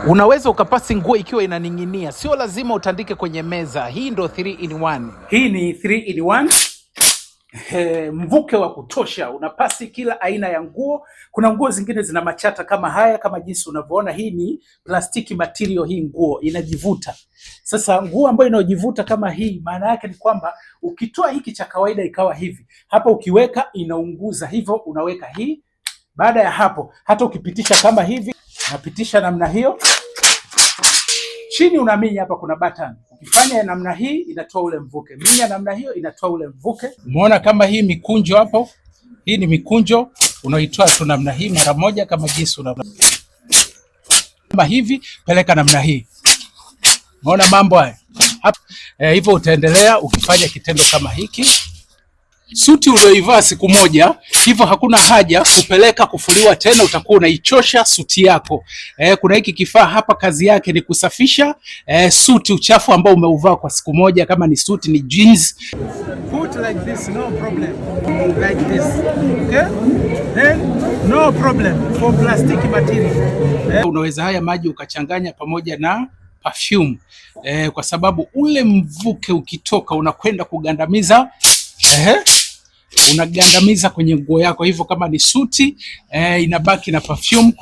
Unaweza ukapasi nguo ikiwa inaning'inia, sio lazima utandike kwenye meza. Hii ndo 3 in 1. Hii ni 3 in 1. Mvuke wa kutosha, unapasi kila aina ya nguo. Kuna nguo zingine zina machata kama haya, kama jinsi unavyoona. Hii ni plastiki material, hii nguo inajivuta. Sasa nguo ambayo inayojivuta kama hii, maana yake ni kwamba ukitoa hiki cha kawaida ikawa hivi, hapa ukiweka inaunguza, hivyo unaweka hii. Baada ya hapo, hata ukipitisha kama hivi, unapitisha namna hiyo, chini unaminya, hapa kuna button. Ukifanya namna hii inatoa ule mvuke, minya namna hiyo inatoa ule mvuke. Umeona kama hii mikunjo hapo, hii ni mikunjo, unaitoa tu namna hii mara moja, kama jinsi kama hivi, peleka namna hii. Umeona mambo haya hapa? Hivyo utaendelea ukifanya kitendo kama hiki. Suti ulioivaa siku moja, hivyo hakuna haja kupeleka kufuliwa tena, utakuwa unaichosha suti yako. Kuna hiki kifaa hapa, kazi yake ni kusafisha suti, uchafu ambao umeuvaa kwa siku moja. Kama ni suti, ni jeans, put like this, no problem, like this, okay, then no problem for plastic material. Unaweza haya maji ukachanganya pamoja na perfume, kwa sababu ule mvuke ukitoka unakwenda kugandamiza unagandamiza kwenye nguo yako. Hivyo kama ni suti inabaki na perfume.